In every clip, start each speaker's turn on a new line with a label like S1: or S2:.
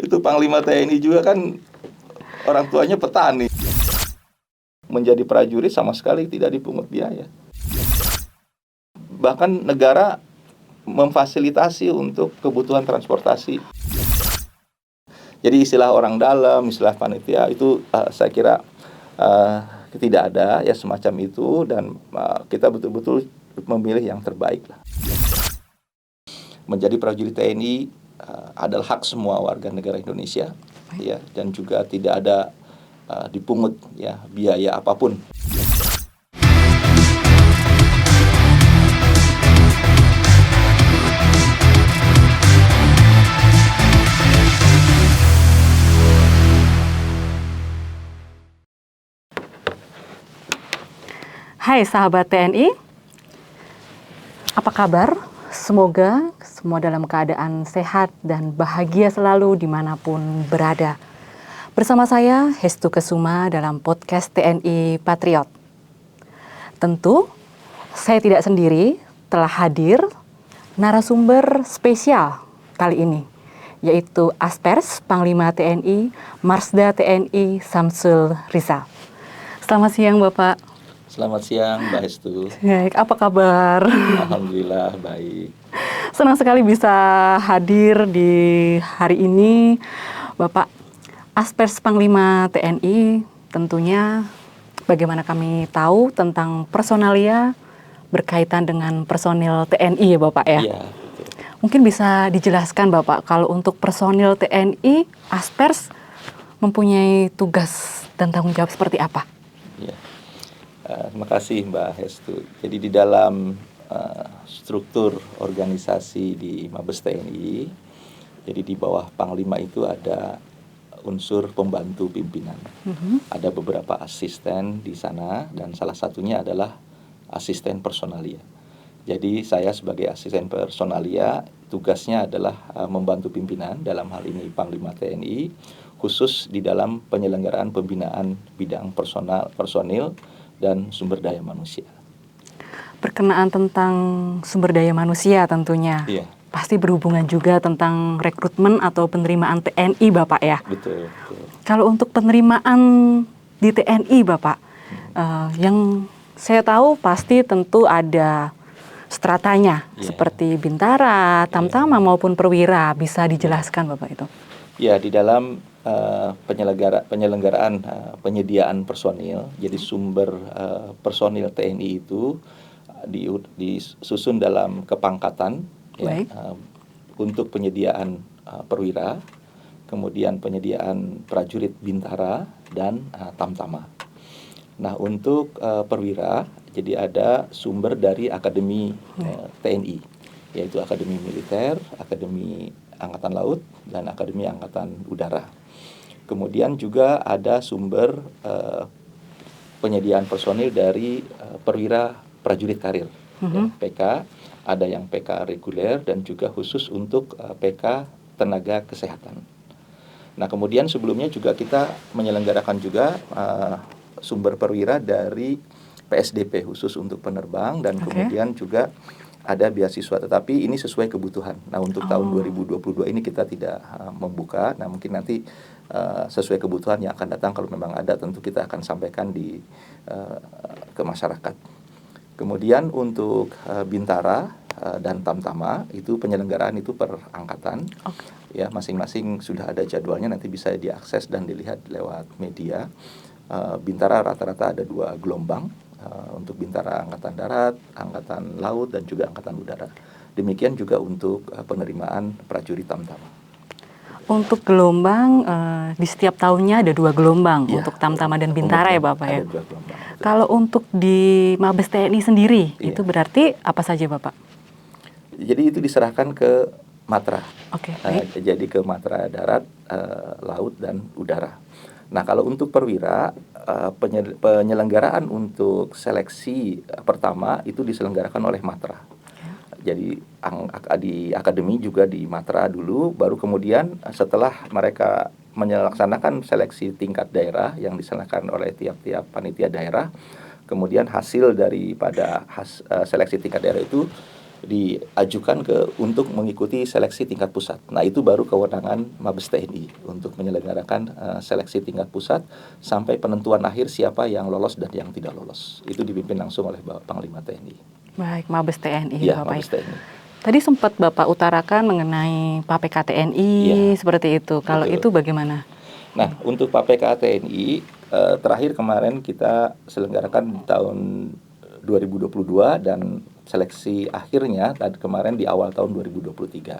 S1: Itu Panglima TNI juga kan orang tuanya petani. Menjadi prajurit sama sekali tidak dipungut biaya. Bahkan negara memfasilitasi untuk kebutuhan transportasi. Jadi istilah orang dalam, istilah panitia itu saya kira tidak ada ya semacam itu, dan kita betul-betul memilih yang terbaik lah. Menjadi prajurit TNI adalah hak semua warga negara Indonesia, ya, dan juga tidak ada dipungut ya biaya apapun.
S2: Hai sahabat TNI, apa kabar? Semoga semua dalam keadaan sehat dan bahagia selalu dimanapun berada. Bersama saya Hestu Kesuma dalam podcast TNI Patriot. Tentu saya tidak sendiri, telah hadir narasumber spesial kali ini, yaitu Aspers Panglima TNI Marsda TNI Samsul Rizal. Selamat siang Bapak.
S1: Selamat siang Mbak Hestu.
S2: Baik, apa kabar?
S1: Alhamdulillah baik.
S2: Senang sekali bisa hadir di hari ini, Bapak Aspers Panglima TNI. Tentunya bagaimana kami tahu tentang personalia berkaitan dengan personil TNI ya Bapak ya?
S1: Iya, betul.
S2: Mungkin bisa dijelaskan Bapak, kalau untuk personil TNI, Aspers mempunyai tugas dan tanggung jawab seperti apa?
S1: Iya. Terima kasih Mbak Hestu. Jadi di dalam struktur organisasi di Mabes TNI, jadi di bawah Panglima itu ada unsur pembantu pimpinan. Ada beberapa asisten di sana, dan salah satunya adalah asisten personalia. Jadi saya sebagai asisten personalia, tugasnya adalah membantu pimpinan, dalam hal ini Panglima TNI, khusus di dalam penyelenggaraan pembinaan bidang personil dan sumber daya manusia.
S2: Berkenaan tentang sumber daya manusia tentunya.
S1: Iya.
S2: Pasti berhubungan juga tentang rekrutmen atau penerimaan TNI Bapak ya?
S1: Betul, betul.
S2: Kalau untuk penerimaan di TNI Bapak, yang saya tahu pasti tentu ada stratanya, seperti Bintara, Tamtama maupun Perwira. Bisa dijelaskan Bapak itu?
S1: Ya, di dalam penyelenggaraan penyediaan personil, jadi sumber personil TNI itu disusun dalam kepangkatan, ya, untuk penyediaan perwira, kemudian penyediaan prajurit Bintara dan Tamtama. Nah, untuk perwira, jadi ada sumber dari Akademi TNI, yaitu Akademi Militer, Akademi Angkatan Laut, dan Akademi Angkatan Udara. Kemudian juga ada sumber penyediaan personil dari perwira prajurit karir, ya, PK, ada yang PK reguler dan juga khusus untuk PK tenaga kesehatan. Nah, kemudian sebelumnya juga kita menyelenggarakan juga sumber perwira dari PSDP khusus untuk penerbang, dan kemudian juga ada beasiswa, tetapi ini sesuai kebutuhan. Nah, untuk tahun 2022 ini kita tidak membuka. Nah, mungkin nanti sesuai kebutuhan yang akan datang, kalau memang ada tentu kita akan sampaikan ke masyarakat. Kemudian untuk Bintara dan Tamtama itu penyelenggaraan itu per angkatan. Ya, masing-masing sudah ada jadwalnya, nanti bisa diakses dan dilihat lewat media. Bintara rata-rata ada 2 gelombang. Untuk Bintara Angkatan Darat, Angkatan Laut, dan juga Angkatan Udara. Demikian juga untuk penerimaan prajurit Tamtama.
S2: Untuk gelombang, di setiap tahunnya ada 2 gelombang untuk Tamtama dan Bintara ya Bapak ya?
S1: Ada 2 gelombang.
S2: Kalau untuk di Mabes TNI sendiri, itu berarti apa saja Bapak? Jadi
S1: itu diserahkan ke Matra.
S2: Baik.
S1: Jadi ke Matra Darat, Laut, dan Udara. Nah, kalau untuk perwira, penyelenggaraan untuk seleksi pertama itu diselenggarakan oleh Matra. Jadi di akademi juga di Matra dulu, baru kemudian setelah mereka melaksanakan seleksi tingkat daerah yang diselenggarakan oleh tiap-tiap panitia daerah, kemudian hasil daripada seleksi tingkat daerah itu diajukan untuk mengikuti seleksi tingkat pusat. Nah, itu baru kewenangan Mabes TNI untuk menyelenggarakan seleksi tingkat pusat sampai penentuan akhir siapa yang lolos dan yang tidak lolos. Itu dipimpin langsung oleh Bapak Panglima TNI.
S2: Baik, Mabes TNI.
S1: Ya,
S2: Bapak.
S1: Mabes TNI.
S2: Tadi sempat Bapak utarakan mengenai PAPK TNI seperti itu. Kalau
S1: Betul.
S2: itu bagaimana?
S1: Nah, untuk PAPK TNI terakhir kemarin kita selenggarakan tahun 2022 dan seleksi akhirnya tadi kemarin di awal tahun 2023.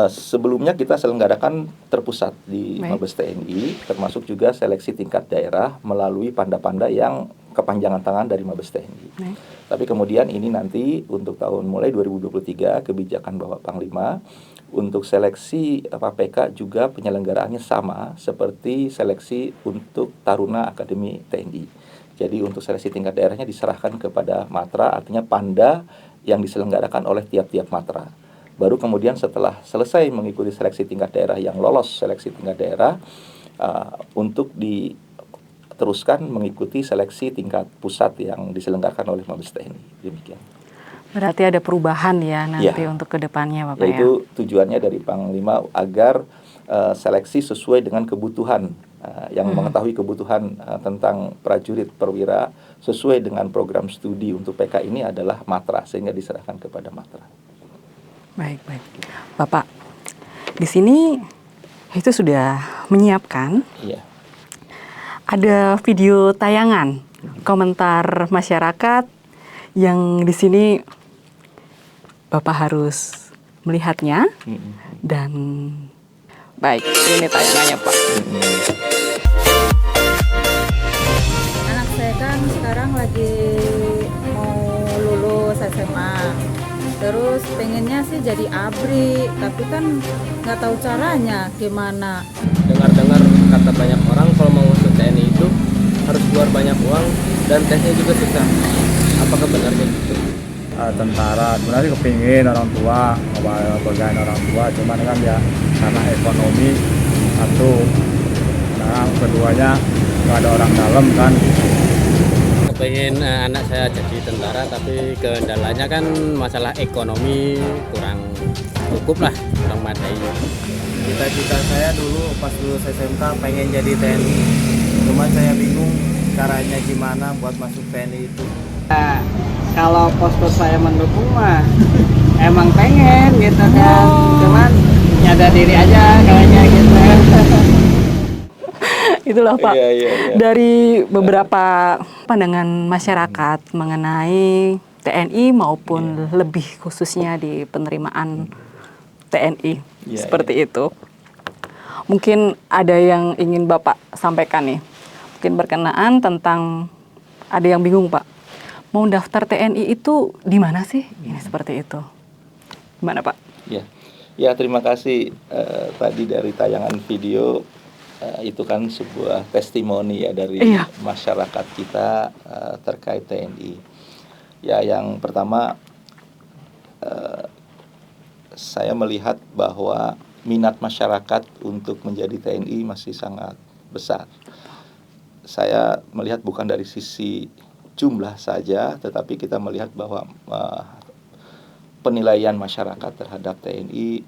S1: Sebelumnya kita selenggarakan terpusat di Mabes TNI, termasuk juga seleksi tingkat daerah melalui panda-panda yang kepanjangan tangan dari Mabes TNI. Tapi kemudian ini nanti untuk tahun mulai 2023 kebijakan Bapak Panglima untuk seleksi PAPK juga penyelenggaraannya sama seperti seleksi untuk Taruna Akademi TNI. Jadi untuk seleksi tingkat daerahnya diserahkan kepada Matra, artinya panda yang diselenggarakan oleh tiap-tiap Matra. Baru kemudian setelah selesai mengikuti seleksi tingkat daerah yang lolos seleksi tingkat daerah, untuk diteruskan mengikuti seleksi tingkat pusat yang diselenggarakan oleh Mabes TNI. Demikian.
S2: Berarti ada perubahan ya nanti untuk kedepannya Bapak
S1: Yaitu tujuannya dari Panglima agar seleksi sesuai dengan kebutuhan yang mengetahui kebutuhan tentang prajurit perwira sesuai dengan program studi untuk PK ini adalah Matra, sehingga diserahkan kepada Matra.
S2: Baik. Bapak, di sini itu sudah menyiapkan ada video tayangan komentar masyarakat yang di sini Bapak harus melihatnya dan baik, ini tayangannya Pak.
S3: Anak saya kan sekarang lagi mau lulus SMA, terus pengennya sih jadi ABRI, tapi kan nggak tahu caranya gimana.
S4: Dengar-dengar kata banyak orang kalau mau masuk TNI itu harus keluar banyak uang dan tesnya juga susah. Apakah benar gitu?
S5: Tentara sebenarnya kepingin orang tua, bagain orang tua, cuman kan ya karena ekonomi satu, nah keduanya nggak ada orang dalam kan.
S4: Kepingin anak saya jadi tentara, tapi kendalanya kan masalah ekonomi kurang cukup lah, kurang madai.
S6: Cita-cita saya dulu pas lulus SMK pengen jadi TNI, cuma saya bingung caranya gimana buat masuk TNI itu.
S7: Kalau postur saya mendukung mah emang pengen gitu kan, cuman nyadar diri aja kayaknya gitu.
S2: Itulah Pak, dari beberapa pandangan masyarakat mengenai TNI maupun lebih khususnya di penerimaan TNI seperti itu. Mungkin ada yang ingin Bapak sampaikan nih, mungkin berkenaan tentang ada yang bingung Pak. Mau daftar TNI itu di mana sih? Ini seperti itu. Gimana Pak?
S1: Ya terima kasih tadi dari tayangan video itu kan sebuah testimoni ya dari masyarakat kita terkait TNI. Ya yang pertama saya melihat bahwa minat masyarakat untuk menjadi TNI masih sangat besar. Saya melihat bukan dari sisi jumlah saja, tetapi kita melihat bahwa penilaian masyarakat terhadap TNI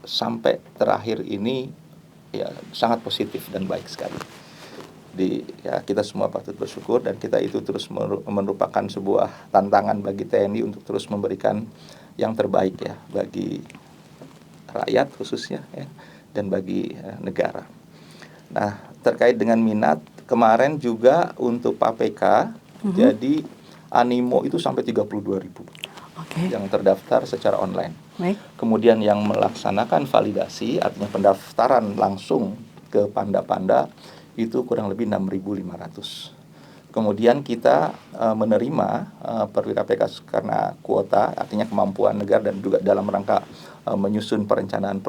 S1: sampai terakhir ini sangat positif dan baik sekali. Kita semua patut bersyukur dan kita itu terus merupakan sebuah tantangan bagi TNI untuk terus memberikan yang terbaik bagi rakyat khususnya dan bagi negara. Nah, terkait dengan minat, kemarin juga untuk PAPK, jadi animo itu sampai 32.000 yang terdaftar secara online. Kemudian yang melaksanakan validasi, artinya pendaftaran langsung ke panda-panda, itu kurang lebih 6.500. Kemudian kita menerima perwira PK karena kuota, artinya kemampuan negara dan juga dalam rangka menyusun perencanaan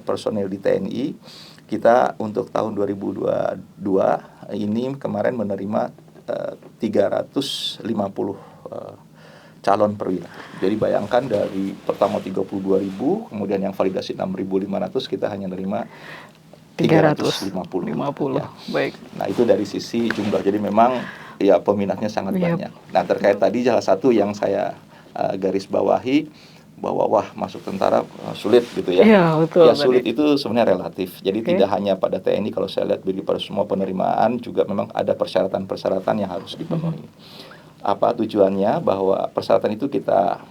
S1: personel di TNI. Kita untuk tahun 2022 ini kemarin menerima 350 calon perwira. Jadi bayangkan dari pertama 32.000, kemudian yang validasi 6.500, kita hanya menerima 350.
S2: Baik.
S1: Nah, itu dari sisi jumlah. Jadi memang peminatnya sangat banyak. Nah, terkait tadi salah satu yang saya garis bawahi bahwa wah masuk tentara sulit gitu ya.
S2: Iya, betul.
S1: Ya sulit itu sebenarnya relatif. Jadi
S2: Oke.
S1: tidak hanya pada TNI, kalau saya lihat bagi pada semua penerimaan juga memang ada persyaratan-persyaratan yang harus dipenuhi. Apa tujuannya? Bahwa persyaratan itu kita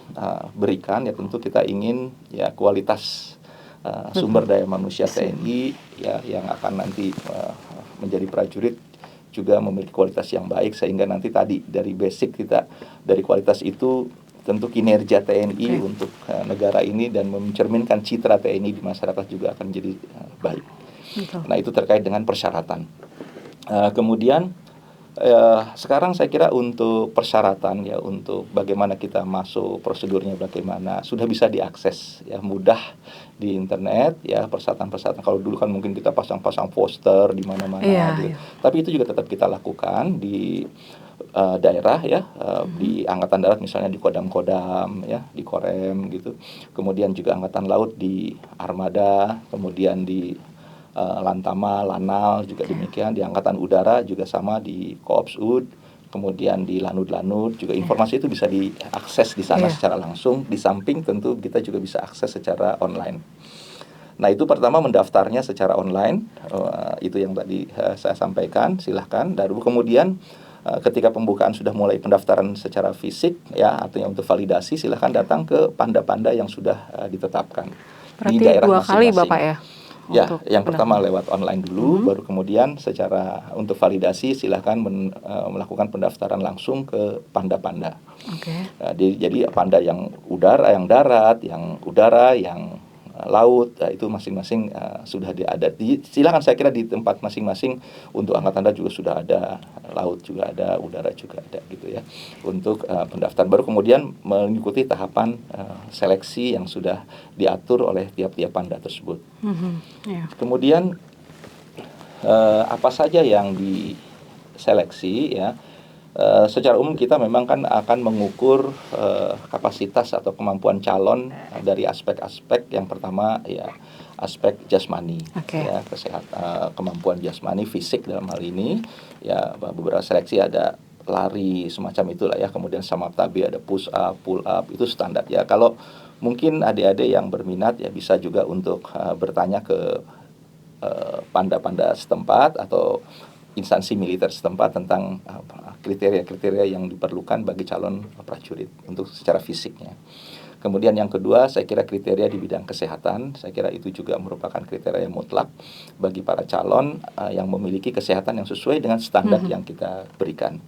S1: berikan ya tentu kita ingin ya kualitas sumber daya manusia TNI ya yang akan nanti menjadi prajurit juga memiliki kualitas yang baik, sehingga nanti tadi dari basic kita dari kualitas itu tentu kinerja TNI untuk negara ini dan mencerminkan citra TNI di masyarakat juga akan jadi baik.
S2: Betul.
S1: Nah itu terkait dengan persyaratan. Kemudian sekarang saya kira untuk persyaratan ya, untuk bagaimana kita masuk, prosedurnya bagaimana, sudah bisa diakses ya, mudah di internet ya, persyaratan-persyaratan. Kalau dulu kan mungkin kita pasang-pasang poster di mana-mana gitu.
S2: Iya.
S1: Tapi itu juga tetap kita lakukan di daerah ya, di Angkatan Darat misalnya di Kodam-Kodam ya, di Korem gitu. Kemudian juga Angkatan Laut di Armada, kemudian di Lantama, Lanal juga demikian, di Angkatan Udara juga sama di Koops UD, kemudian di Lanut-Lanut juga informasi itu bisa diakses di sana secara langsung. Di samping tentu kita juga bisa akses secara online. Nah itu pertama mendaftarnya secara online, itu yang tadi saya sampaikan, silahkan. Dan kemudian ketika pembukaan sudah mulai pendaftaran secara fisik ya, artinya untuk validasi, silahkan datang ke panda-panda yang sudah ditetapkan.
S2: Berarti
S1: di daerah
S2: 2 kali
S1: masing-masing.
S2: Bapak ya?
S1: Ya,
S2: Untuk
S1: yang pertama lewat online dulu, baru kemudian secara untuk validasi silahkan melakukan pendaftaran langsung ke panda-panda.
S2: Oke.
S1: Jadi panda yang udara, yang darat, yang udara, yang laut, itu masing-masing sudah ada. Silakan saya kira di tempat masing-masing. Untuk Angkatan Darat juga sudah ada, laut juga ada, udara juga ada gitu ya. Untuk pendaftaran baru kemudian mengikuti tahapan seleksi yang sudah diatur oleh tiap-tiap panda tersebut.
S2: Iya.
S1: Kemudian apa saja yang diseleksi ya. Secara umum kita memang kan akan mengukur kapasitas atau kemampuan calon dari aspek-aspek. Yang pertama ya aspek jasmani, ya kesehatan, kemampuan jasmani, fisik dalam hal ini ya. Beberapa seleksi ada lari semacam itulah ya, kemudian samaptabi, ada push up, pull up, itu standar ya. Kalau mungkin adik-adik yang berminat ya bisa juga untuk bertanya ke panda-panda setempat atau instansi militer setempat tentang kriteria-kriteria yang diperlukan bagi calon prajurit untuk secara fisiknya. Kemudian yang kedua, saya kira kriteria di bidang kesehatan, saya kira itu juga merupakan kriteria yang mutlak bagi para calon yang memiliki kesehatan yang sesuai dengan standar yang kita berikan.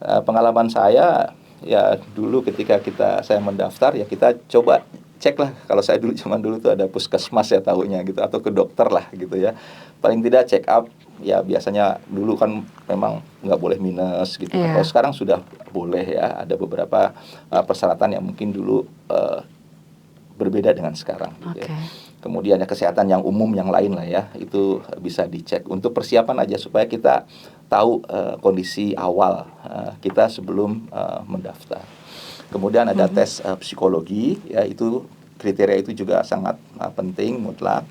S1: Pengalaman saya ya dulu ketika saya mendaftar ya, kita coba cek lah. Kalau saya dulu zaman dulu tuh ada puskesmas ya tahunya gitu, atau ke dokter lah gitu ya. Paling tidak check up ya, biasanya dulu kan memang nggak boleh minus gitu. Kalau sekarang sudah boleh ya, ada beberapa persyaratan yang mungkin dulu berbeda dengan sekarang gitu ya. Kemudian ya kesehatan yang umum yang lain lah ya, itu bisa dicek untuk persiapan aja supaya kita tahu kondisi awal kita sebelum mendaftar. Kemudian ada tes psikologi ya, itu kriteria itu juga sangat penting, mutlak.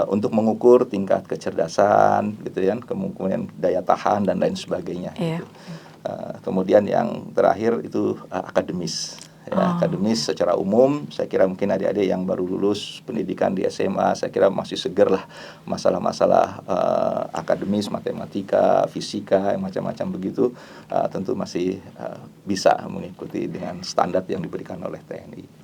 S1: Untuk mengukur tingkat kecerdasan gitu ya, kemudian daya tahan dan lain sebagainya gitu. Kemudian yang terakhir itu akademis ya, akademis secara umum. Saya kira mungkin adik-adik yang baru lulus pendidikan di SMA, saya kira masih seger lah masalah-masalah akademis, matematika, fisika, yang macam-macam begitu, tentu masih bisa mengikuti dengan standar yang diberikan oleh TNI.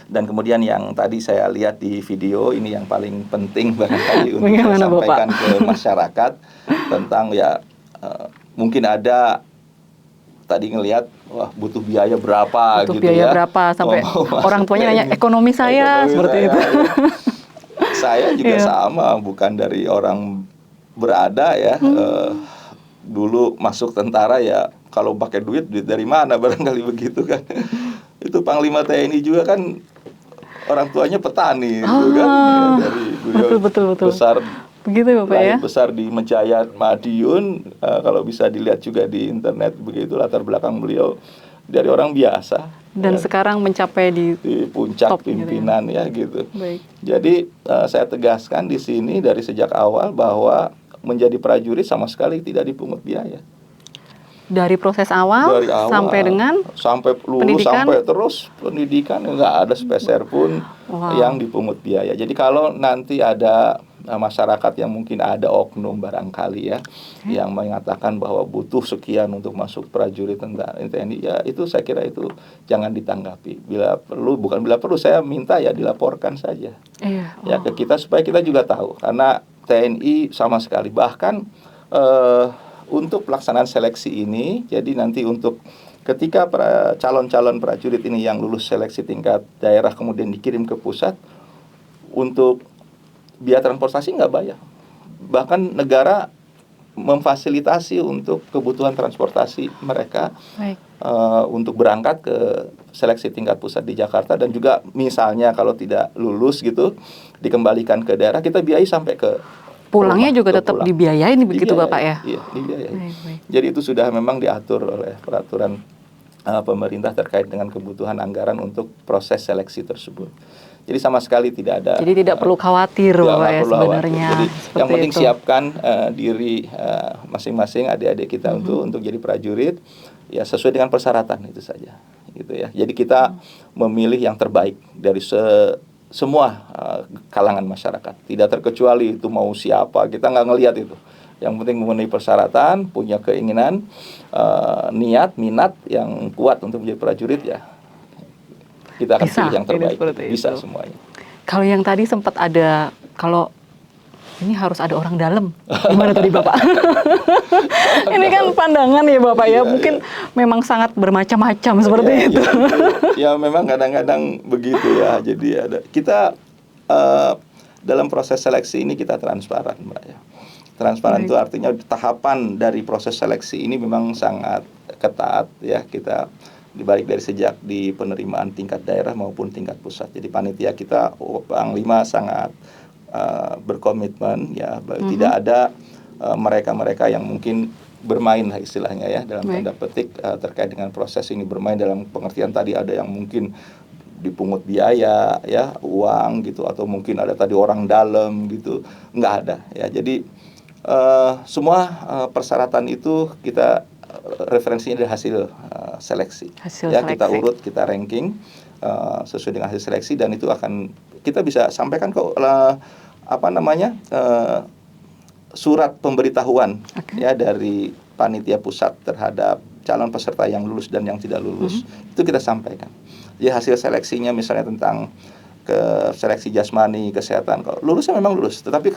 S1: Dan kemudian yang tadi saya lihat di video ini yang paling penting barangkali untuk saya sampaikan ke masyarakat tentang ya mungkin ada tadi ngelihat wah butuh biaya berapa gitu
S2: biaya
S1: ya.
S2: Berapa sampai orang tuanya nanya ekonomi saya seperti itu.
S1: Saya juga sama, bukan dari orang berada ya. Dulu masuk tentara ya kalau pakai duit dari mana barangkali begitu kan. Itu Panglima TNI juga kan orang tuanya petani gitu kan ya, dari beliau
S2: betul.
S1: besar
S2: begitu Bapak ya.
S1: Besar di Mencaya Madiun, kalau bisa dilihat juga di internet begitu latar belakang beliau dari orang biasa
S2: dan ya, sekarang mencapai di
S1: puncak pimpinan gitu ya gitu.
S2: Baik.
S1: Jadi saya tegaskan di sini dari sejak awal bahwa menjadi prajurit sama sekali tidak dipungut biaya.
S2: Dari proses awal,
S1: dari awal
S2: sampai dengan
S1: sampai lulus,
S2: pendidikan?
S1: sampai terus pendidikan nggak ada sepeser pun
S2: Wow.
S1: yang dipungut biaya. Jadi kalau nanti ada masyarakat yang mungkin ada oknum barangkali ya yang mengatakan bahwa butuh sekian untuk masuk prajurit tentara TNI, ya itu saya kira itu jangan ditanggapi. Bila perlu, bukan bila perlu, saya minta ya dilaporkan saja
S2: Iya.
S1: ya ke kita supaya kita juga tahu, karena TNI sama sekali bahkan untuk pelaksanaan seleksi ini, jadi nanti untuk ketika calon-calon prajurit ini yang lulus seleksi tingkat daerah kemudian dikirim ke pusat, untuk biaya transportasi nggak bayar. Bahkan negara memfasilitasi untuk kebutuhan transportasi mereka
S2: Baik.
S1: untuk berangkat ke seleksi tingkat pusat di Jakarta, dan juga misalnya kalau tidak lulus gitu dikembalikan ke daerah, kita biayai sampai ke
S2: Pulangnya
S1: rumah,
S2: juga
S1: ke
S2: tetap
S1: pulang.
S2: dibiayain begitu
S1: Dibiayai,
S2: Bapak ya?
S1: Iya, dibiayai.
S2: Baik.
S1: Jadi itu sudah memang diatur oleh peraturan pemerintah terkait dengan kebutuhan anggaran untuk proses seleksi tersebut. Jadi sama sekali tidak ada.
S2: Jadi tidak perlu khawatir Bapak
S1: nggak
S2: ya
S1: perlu khawatir.
S2: sebenarnya.
S1: Jadi
S2: Seperti
S1: yang penting
S2: itu.
S1: siapkan diri masing-masing adik-adik kita untuk jadi prajurit ya sesuai dengan persyaratan itu saja, gitu ya. Jadi kita memilih yang terbaik dari semua kalangan masyarakat, tidak terkecuali itu mau siapa, kita nggak ngelihat itu. Yang penting memenuhi persyaratan, punya keinginan, niat, minat yang kuat untuk menjadi prajurit ya. Kita akan
S2: Bisa,
S1: pilih yang
S2: ini
S1: terbaik,
S2: seperti
S1: bisa
S2: itu.
S1: semuanya.
S2: Kalau yang tadi sempat ada, kalau ini harus ada orang dalam, gimana tadi Bapak? Ini kan pandangan ya Bapak ya, mungkin memang sangat bermacam-macam seperti itu.
S1: Ya memang kadang-kadang begitu ya. Jadi ada kita dalam proses seleksi ini kita transparan, Mbak ya. Transparan itu artinya tahapan dari proses seleksi ini memang sangat ketat ya. Kita dibalik dari sejak di penerimaan tingkat daerah maupun tingkat pusat. Jadi panitia kita Panglima sangat berkomitmen ya, tidak ada mereka-mereka yang mungkin bermain lah istilahnya ya, dalam tanda petik terkait dengan proses ini. Bermain dalam pengertian tadi ada yang mungkin dipungut biaya ya, uang gitu, atau mungkin ada tadi orang dalam gitu, nggak ada ya. Jadi semua persyaratan itu kita referensinya dari hasil seleksi. Ya, kita urut, kita ranking sesuai dengan hasil seleksi, dan itu akan kita bisa sampaikan ke surat pemberitahuan ya dari panitia pusat terhadap calon peserta yang lulus dan yang tidak lulus. Itu kita sampaikan. Ya, hasil seleksinya misalnya tentang ke seleksi jasmani, kesehatan, kalau lulusnya memang lulus, tetapi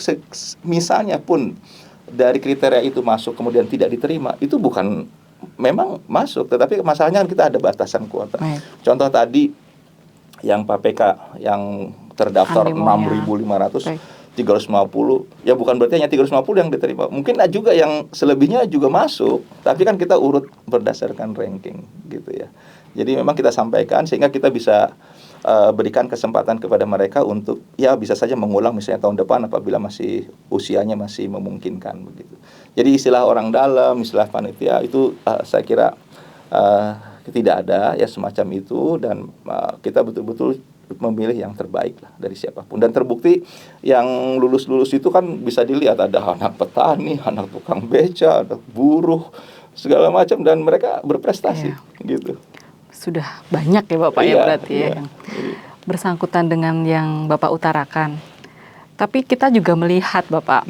S1: misalnya pun dari kriteria itu masuk kemudian tidak diterima, itu bukan memang masuk, tetapi masalahnya kan kita ada batasan kuota. Contoh tadi yang PPK yang terdaftar 6.500, 350, ya bukan berarti hanya 350 yang diterima, mungkin juga yang selebihnya juga masuk, tapi kan kita urut berdasarkan ranking gitu ya. Jadi memang kita sampaikan sehingga kita bisa berikan kesempatan kepada mereka untuk ya bisa saja mengulang misalnya tahun depan apabila masih usianya masih memungkinkan begitu. Jadi istilah orang dalam, istilah panitia itu saya kira tidak ada ya semacam itu, dan kita betul-betul memilih yang terbaik lah dari siapapun. Dan terbukti yang lulus-lulus itu kan bisa dilihat ada anak petani, anak tukang beca, anak buruh, segala macam, dan mereka berprestasi gitu.
S2: Sudah banyak ya Bapak ya berarti ya yang bersangkutan dengan yang Bapak utarakan. Tapi kita juga melihat Bapak,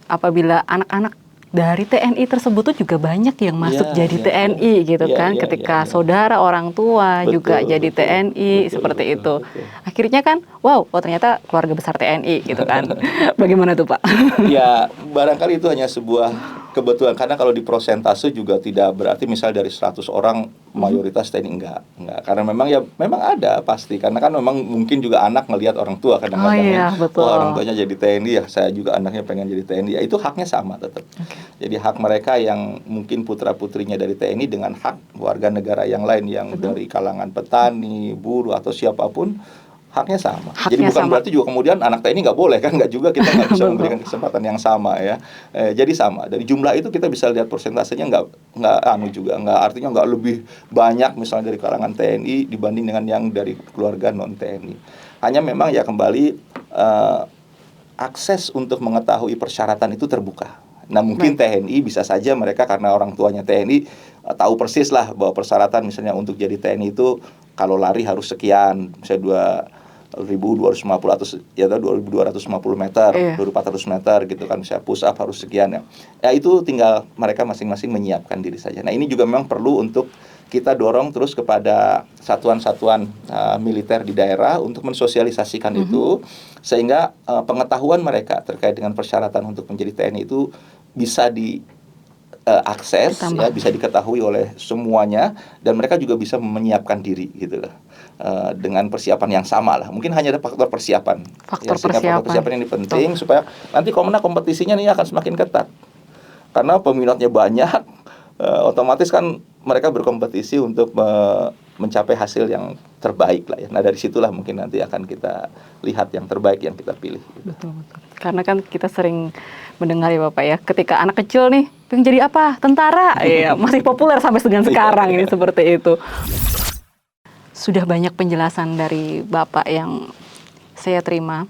S2: apabila anak-anak dari TNI tersebut tuh juga banyak yang masuk jadi TNI gitu kan, ketika saudara orang tua juga jadi TNI seperti itu. Akhirnya kan, wow, ternyata keluarga besar TNI gitu kan. Bagaimana tuh Pak?
S1: Ya, barangkali itu hanya sebuah kebetulan, karena kalau di prosentase juga tidak berarti misal dari 100 orang mayoritas TNI enggak. Karena memang ada pasti, karena kan memang mungkin juga anak ngelihat orang tua kadang-kadang orang tuanya jadi TNI ya, saya juga anaknya pengen jadi TNI ya, itu haknya sama tetap. Jadi hak mereka yang mungkin putra-putrinya dari TNI dengan hak warga negara yang lain yang dari kalangan petani, buruh atau siapapun, haknya sama. Jadi bukan berarti juga kemudian anak TNI nggak boleh kan, nggak juga, kita nggak bisa memberikan kesempatan yang sama ya. Jadi sama, dari jumlah itu kita bisa lihat persentasenya nggak artinya nggak lebih banyak misalnya dari kalangan TNI dibanding dengan yang dari keluarga non TNI. Hanya memang ya kembali akses untuk mengetahui persyaratan itu terbuka Nah mungkin TNI bisa saja mereka karena orang tuanya TNI tahu persis lah bahwa persyaratan misalnya untuk jadi TNI itu kalau lari harus sekian, misalnya 2.250 atau ya 2.250 meter, 2.400 meter gitu kan, misalnya push up harus sekian ya. Ya itu tinggal mereka masing-masing menyiapkan diri saja. Nah ini juga memang perlu untuk kita dorong terus kepada satuan-satuan militer di daerah untuk mensosialisasikan itu sehingga pengetahuan mereka terkait dengan persyaratan untuk menjadi TNI itu bisa diakses ya, bisa diketahui oleh semuanya dan mereka juga bisa menyiapkan diri gitu loh. Dengan persiapan yang sama lah. Mungkin hanya ada faktor persiapan. Faktor persiapan ini penting supaya nanti kompetisinya nih akan semakin ketat. Karena peminatnya banyak, otomatis kan mereka berkompetisi untuk mencapai hasil yang terbaik lah ya. Nah dari situlah mungkin nanti akan kita lihat yang terbaik yang kita pilih.
S2: Betul. Karena kan kita sering mendengar ya Bapak ya, ketika anak kecil nih pengen jadi apa? Tentara. Iya, masih populer sampai dengan sekarang ini seperti itu. Sudah banyak penjelasan dari Bapak yang saya terima.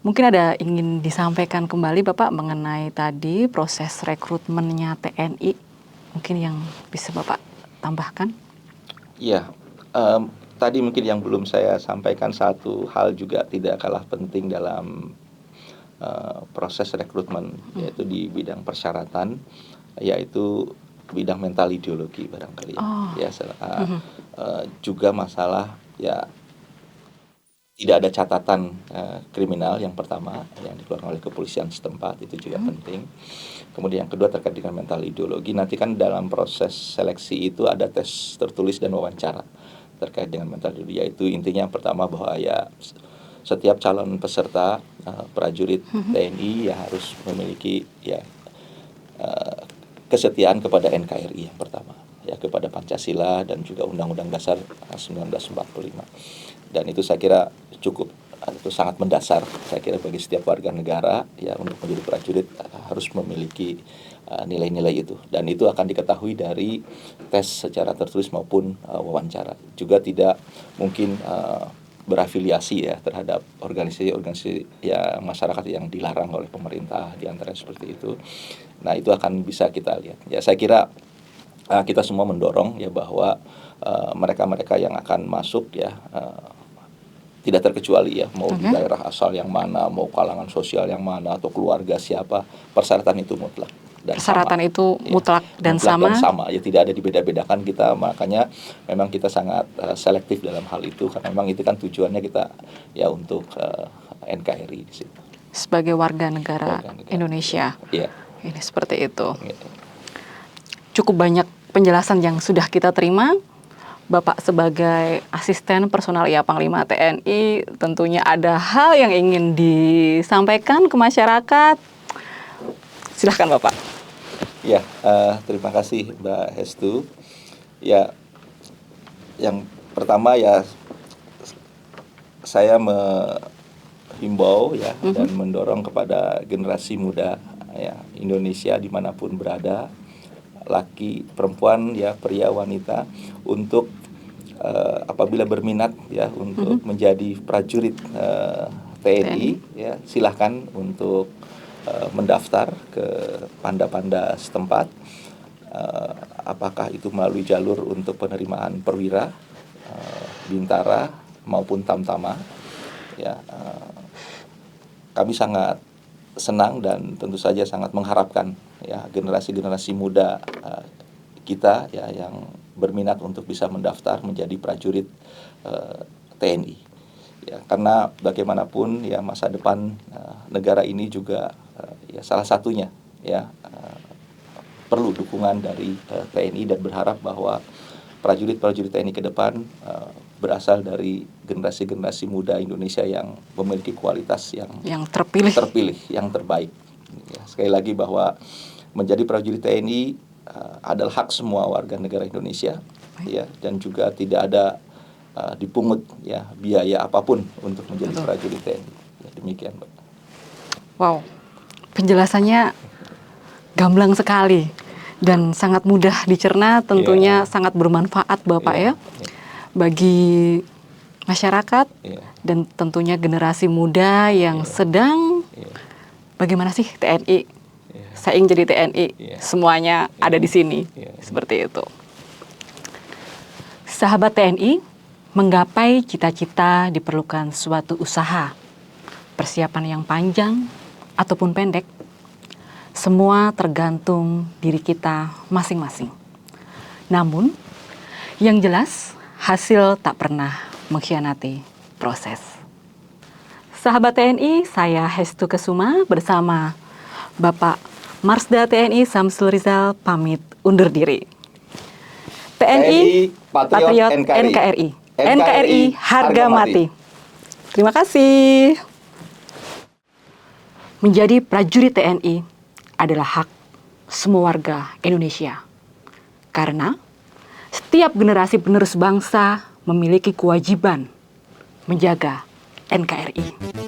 S2: Mungkin ada ingin disampaikan kembali Bapak mengenai tadi proses rekrutmennya TNI. Mungkin yang bisa Bapak tambahkan?
S1: Iya, tadi mungkin yang belum saya sampaikan satu hal juga tidak kalah penting dalam proses rekrutmen, yaitu di bidang persyaratan, yaitu bidang mental ideologi barangkali. Juga masalah ya tidak ada catatan kriminal yang pertama yang dikeluarkan oleh kepolisian setempat, itu juga penting. Kemudian yang kedua terkait dengan mental ideologi, nanti kan dalam proses seleksi itu ada tes tertulis dan wawancara terkait dengan mental ideologi, yaitu intinya yang pertama bahwa ya setiap calon peserta prajurit TNI ya harus memiliki ya kesetiaan kepada NKRI yang pertama, ya kepada Pancasila dan juga Undang-Undang Dasar 1945. Dan itu saya kira cukup, itu sangat mendasar saya kira bagi setiap warga negara ya untuk menjadi prajurit harus memiliki nilai-nilai itu, dan itu akan diketahui dari tes secara tertulis maupun wawancara. Juga tidak mungkin berafiliasi ya terhadap organisasi ya masyarakat yang dilarang oleh pemerintah, di antara seperti itu. Nah itu akan bisa kita lihat ya. Saya kira kita semua mendorong ya bahwa mereka-mereka yang akan masuk ya tidak terkecuali ya, mau di daerah asal yang mana, mau kalangan sosial yang mana, atau keluarga siapa, persyaratan itu mutlak dan
S2: persyaratan
S1: sama.
S2: Itu mutlak dan
S1: mutlak
S2: sama.
S1: Ya, tidak ada dibeda-bedakan kita, makanya memang kita sangat selektif dalam hal itu karena memang itu kan tujuannya kita ya untuk NKRI di situ.
S2: Sebagai warga negara Indonesia.
S1: Iya.
S2: Ini seperti itu. Cukup banyak penjelasan yang sudah kita terima. Bapak sebagai asisten personal Panglima TNI tentunya ada hal yang ingin disampaikan ke masyarakat. Silahkan Bapak.
S1: Ya, terima kasih Mbak Hestu. Ya, yang pertama ya saya menghimbau ya dan mendorong kepada generasi muda ya Indonesia dimanapun berada, laki, perempuan, ya pria, wanita, untuk apabila berminat ya untuk menjadi prajurit TNI ya silahkan untuk mendaftar ke panda-panda setempat, apakah itu melalui jalur untuk penerimaan perwira, bintara maupun tamtama ya. Kami sangat senang dan tentu saja sangat mengharapkan ya generasi-generasi muda kita ya yang berminat untuk bisa mendaftar menjadi prajurit TNI ya, karena bagaimanapun ya masa depan negara ini juga ya salah satunya ya perlu dukungan dari TNI, dan berharap bahwa prajurit-prajurit TNI ke depan berasal dari generasi-generasi muda Indonesia yang memiliki kualitas yang terpilih, yang terbaik. Ya, sekali lagi bahwa menjadi prajurit TNI adalah hak semua warga negara Indonesia, ya, dan juga tidak ada dipungut ya biaya apapun untuk menjadi prajurit TNI. Ya, demikian, Mbak.
S2: Wow, penjelasannya gamblang sekali dan sangat mudah dicerna, tentunya sangat bermanfaat Bapak ya. Bagi masyarakat dan tentunya generasi muda yang sedang bagaimana sih TNI saya ingin jadi TNI.
S1: Iya.
S2: Semuanya ada di sini.
S1: Iya.
S2: Seperti itu. Sahabat TNI, menggapai cita-cita diperlukan suatu usaha, persiapan yang panjang ataupun pendek. Semua tergantung diri kita masing-masing. Namun, yang jelas hasil tak pernah mengkhianati proses. Sahabat TNI, saya Hestu Kesuma bersama Bapak Marsda TNI Samsul Rizal pamit undur diri. TNI Patriot NKRI. NKRI harga mati. Terima kasih. Menjadi prajurit TNI adalah hak semua warga Indonesia. Karena setiap generasi penerus bangsa memiliki kewajiban menjaga NKRI.